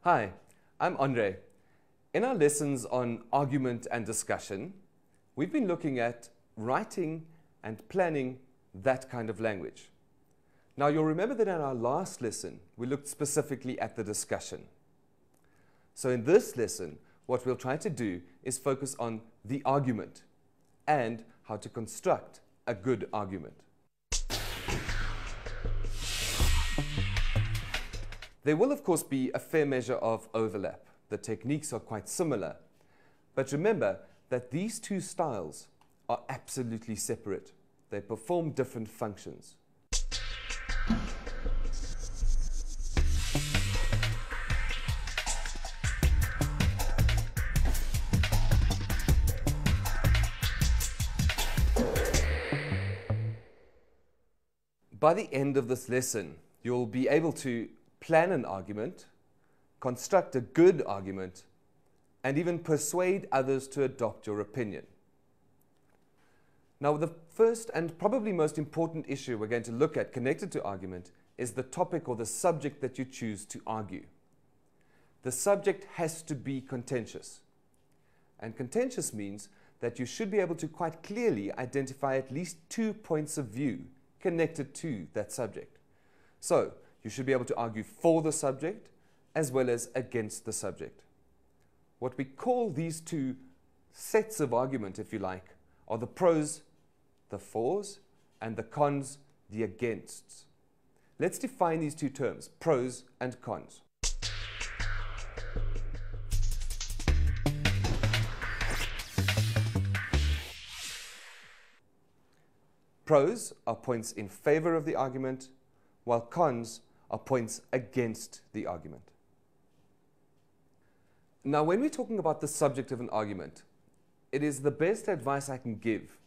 Hi, I'm Andre. In our lessons on argument and discussion, we've been looking at writing and planning that kind of language. Now you'll remember that in our last lesson, we looked specifically at the discussion. So in this lesson, what we'll try to do is focus on the argument and how to construct a good argument. There will of course be a fair measure of overlap. The techniques are quite similar. But remember that these two styles are absolutely separate. They perform different functions. By the end of this lesson, you'll be able to plan an argument, construct a good argument, and even persuade others to adopt your opinion. Now, the first and probably most important issue we're going to look at connected to argument is the topic or the subject that you choose to argue. The subject has to be contentious. And contentious means that you should be able to quite clearly identify at least 2 points of view connected to that subject. So, you should be able to argue for the subject as well as against the subject. What we call these two sets of argument, if you like, are the pros, the fors, and the cons, the againsts. Let's define these two terms, pros and cons. Pros are points in favor of the argument, while cons are points against the argument. Now, when we're talking about the subject of an argument, it is the best advice I can give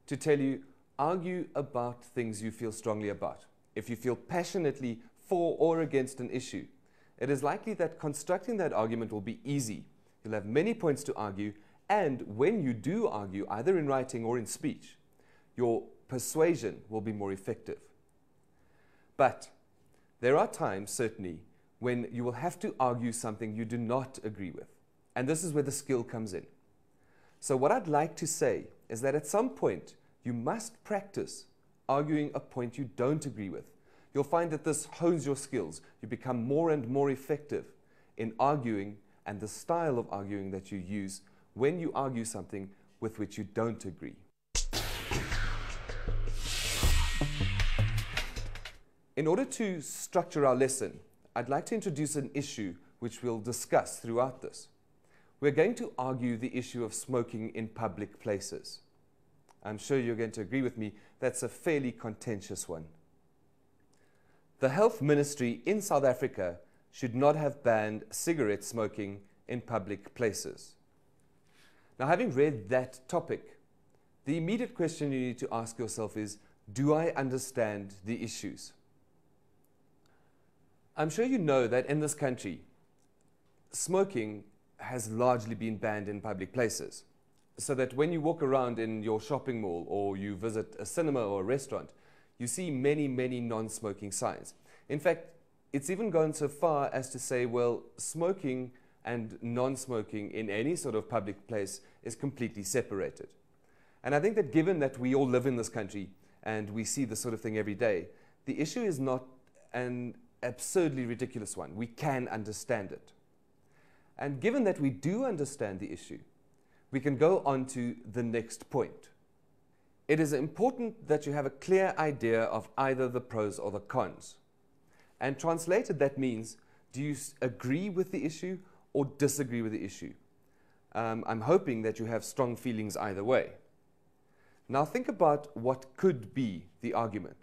to tell you, argue about things you feel strongly about. If you feel passionately for or against an issue, it is likely that constructing that argument will be easy. You'll have many points to argue, and when you do argue, either in writing or in speech, your persuasion will be more effective. But there are times, certainly, when you will have to argue something you do not agree with. And this is where the skill comes in. So what I'd like to say is that at some point, you must practice arguing a point you don't agree with. You'll find that this hones your skills. You become more and more effective in arguing and the style of arguing that you use when you argue something with which you don't agree. In order to structure our lesson, I'd like to introduce an issue which we'll discuss throughout this. We're going to argue the issue of smoking in public places. I'm sure you're going to agree with me, that's a fairly contentious one. The Health Ministry in South Africa should not have banned cigarette smoking in public places. Now, having read that topic, the immediate question you need to ask yourself is, do I understand the issues? I'm sure you know that in this country, smoking has largely been banned in public places. So that when you walk around in your shopping mall or you visit a cinema or a restaurant, you see many, many non-smoking signs. In fact, it's even gone so far as to say, well, smoking and non-smoking in any sort of public place is completely separated. And I think that given that we all live in this country and we see this sort of thing every day, the issue is not an absurdly ridiculous one. We can understand it. And given that we do understand the issue, we can go on to the next point. It is important that you have a clear idea of either the pros or the cons. And translated, that means, do you agree with the issue or disagree with the issue? I'm hoping that you have strong feelings either way. Now think about what could be the argument.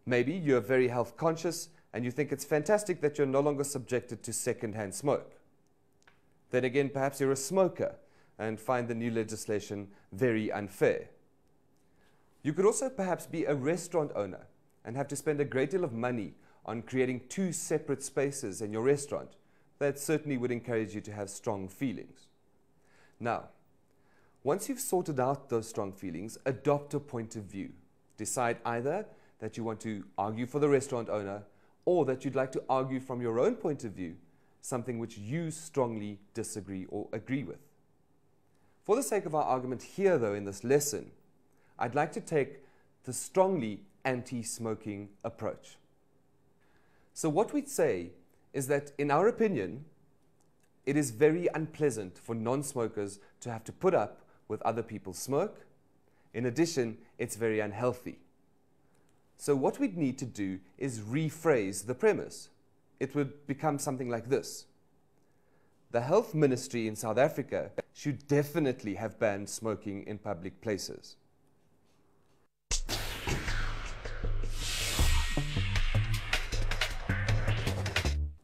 Maybe you're very health conscious and you think it's fantastic that you're no longer subjected to secondhand smoke. Then again, perhaps you're a smoker and find the new legislation very unfair. You could also perhaps be a restaurant owner and have to spend a great deal of money on creating 2 separate spaces in your restaurant. That certainly would encourage you to have strong feelings. Now, once you've sorted out those strong feelings, adopt a point of view. Decide either that you want to argue for the restaurant owner or that you'd like to argue from your own point of view, something which you strongly disagree or agree with. For the sake of our argument here, though, in this lesson, I'd like to take the strongly anti-smoking approach. So what we'd say is that, in our opinion, it is very unpleasant for non-smokers to have to put up with other people's smoke. In addition, it's very unhealthy. So what we'd need to do is rephrase the premise. It would become something like this. The Health Ministry in South Africa should definitely have banned smoking in public places.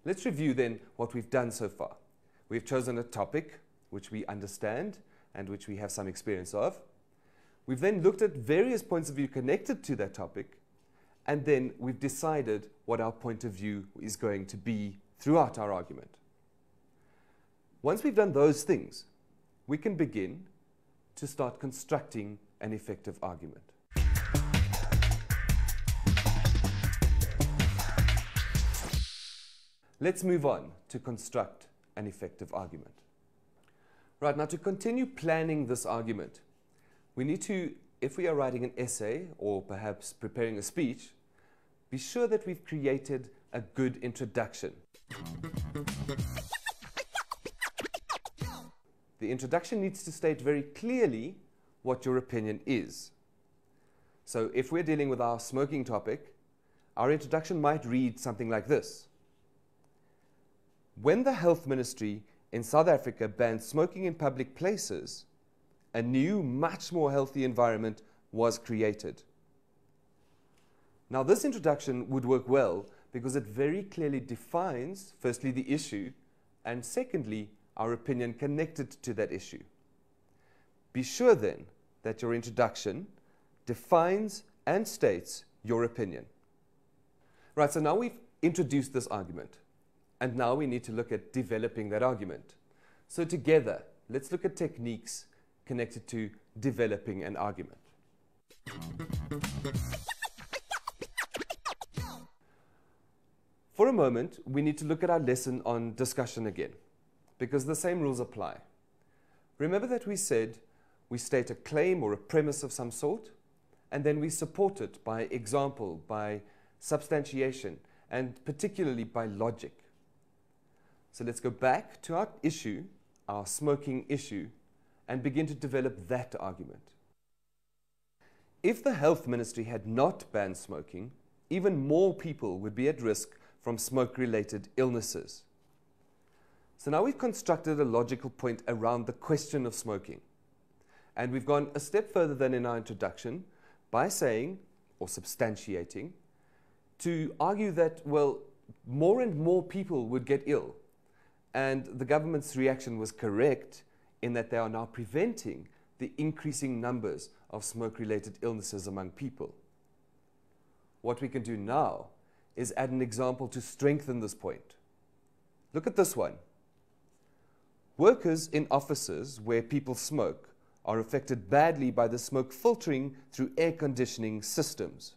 Let's review then what we've done so far. We've chosen a topic which we understand and which we have some experience of. We've then looked at various points of view connected to that topic, and then we've decided what our point of view is going to be throughout our argument. Once we've done those things, we can begin to start constructing an effective argument. Let's move on to construct an effective argument. Right, now to continue planning this argument, we need to, if we are writing an essay or perhaps preparing a speech, be sure that we've created a good introduction. The introduction needs to state very clearly what your opinion is. So if we're dealing with our smoking topic, our introduction might read something like this. When the Health Ministry in South Africa banned smoking in public places, a new, much more healthy environment was created. Now, this introduction would work well because it very clearly defines, firstly, the issue, and secondly, our opinion connected to that issue. Be sure then that your introduction defines and states your opinion. Right, so now we've introduced this argument, and now we need to look at developing that argument. So together, let's look at techniques connected to developing an argument. For a moment, we need to look at our lesson on discussion again, because the same rules apply. Remember that we said we state a claim or a premise of some sort, and then we support it by example, by substantiation, and particularly by logic. So let's go back to our issue, our smoking issue, and begin to develop that argument. If the Health Ministry had not banned smoking, even more people would be at risk from smoke-related illnesses. So now we've constructed a logical point around the question of smoking. And we've gone a step further than in our introduction by saying, or substantiating, to argue that, well, more and more people would get ill. And the government's reaction was correct in that they are now preventing the increasing numbers of smoke-related illnesses among people. What we can do now is add an example to strengthen this point. Look at this one. Workers in offices where people smoke are affected badly by the smoke filtering through air conditioning systems.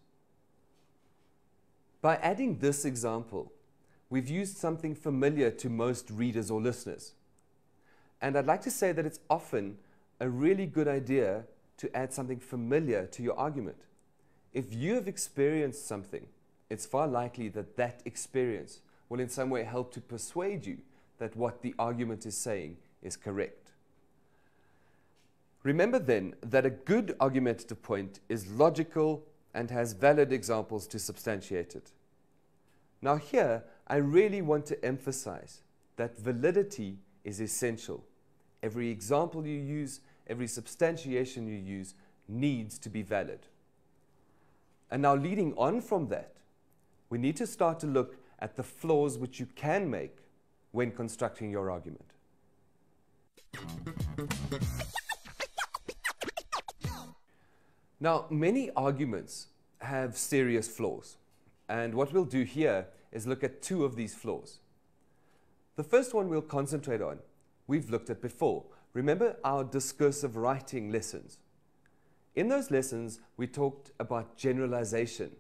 By adding this example, we've used something familiar to most readers or listeners. And I'd like to say that it's often a really good idea to add something familiar to your argument. If you have experienced something, it's far likely that that experience will in some way help to persuade you that what the argument is saying is correct. Remember then that a good argumentative point is logical and has valid examples to substantiate it. Now here, I really want to emphasize that validity is essential. Every example you use, every substantiation you use needs to be valid. And now leading on from that, we need to start to look at the flaws which you can make when constructing your argument. Now, many arguments have serious flaws, and what we'll do here is look at two of these flaws. The first one we'll concentrate on, we've looked at before. Remember our discursive writing lessons. In those lessons, we talked about generalization.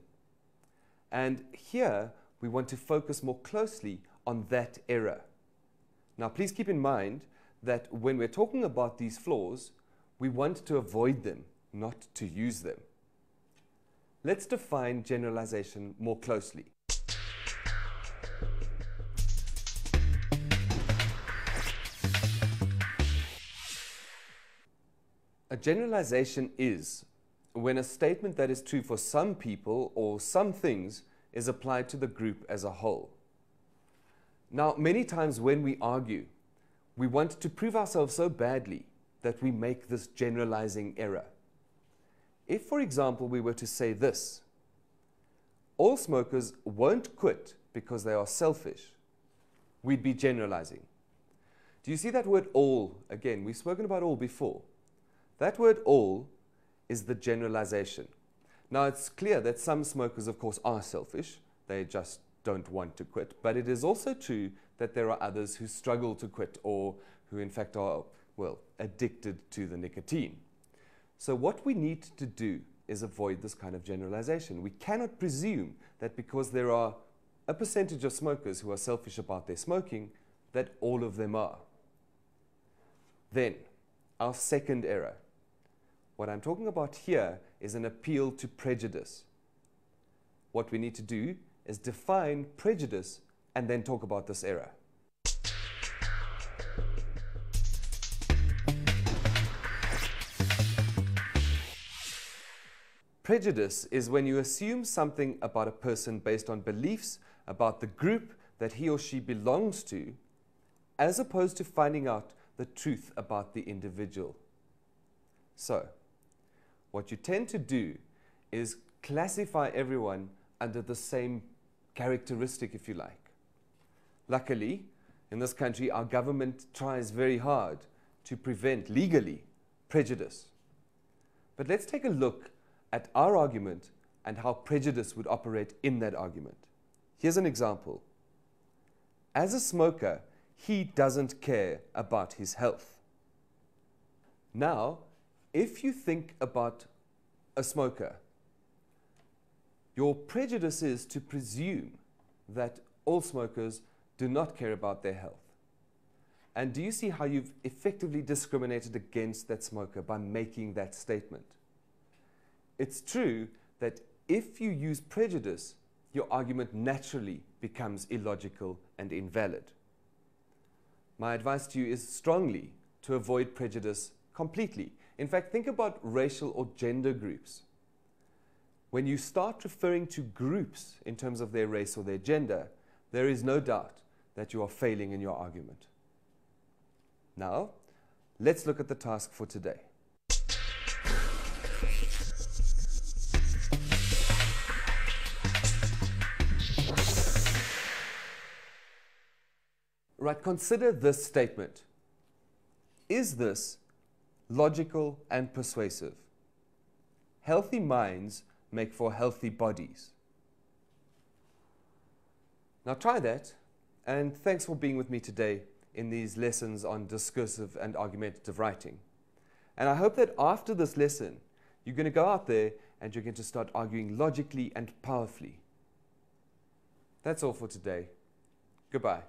And here, we want to focus more closely on that error. Now, please keep in mind that when we're talking about these flaws, we want to avoid them, not to use them. Let's define generalization more closely. A generalization is when a statement that is true for some people or some things is applied to the group as a whole. Now, many times when we argue, we want to prove ourselves so badly that we make this generalizing error. If, for example, we were to say this, all smokers won't quit because they are selfish, we'd be generalizing. Do you see that word all? Again, we've spoken about all before. That word all is the generalization. Now, it's clear that some smokers, of course, are selfish. They just don't want to quit. But it is also true that there are others who struggle to quit or who, in fact, are, well, addicted to the nicotine. So what we need to do is avoid this kind of generalization. We cannot presume that because there are a percentage of smokers who are selfish about their smoking, that all of them are. Then, our second error. What I'm talking about here is an appeal to prejudice. What we need to do is define prejudice and then talk about this error. Prejudice is when you assume something about a person based on beliefs about the group that he or she belongs to, as opposed to finding out the truth about the individual. So, what you tend to do is classify everyone under the same characteristic, if you like. Luckily, in this country, our government tries very hard to prevent, legally, prejudice. But let's take a look at our argument and how prejudice would operate in that argument. Here's an example. As a smoker, he doesn't care about his health. Now, if you think about a smoker, your prejudice is to presume that all smokers do not care about their health. And do you see how you've effectively discriminated against that smoker by making that statement? It's true that if you use prejudice, your argument naturally becomes illogical and invalid. My advice to you is strongly to avoid prejudice completely. In fact, think about racial or gender groups. When you start referring to groups in terms of their race or their gender, there is no doubt that you are failing in your argument. Now, let's look at the task for today. Right, consider this statement. Is this logical and persuasive? Healthy minds make for healthy bodies. Now try that, and thanks for being with me today in these lessons on discursive and argumentative writing. And I hope that after this lesson, you're going to go out there and you're going to start arguing logically and powerfully. That's all for today. Goodbye.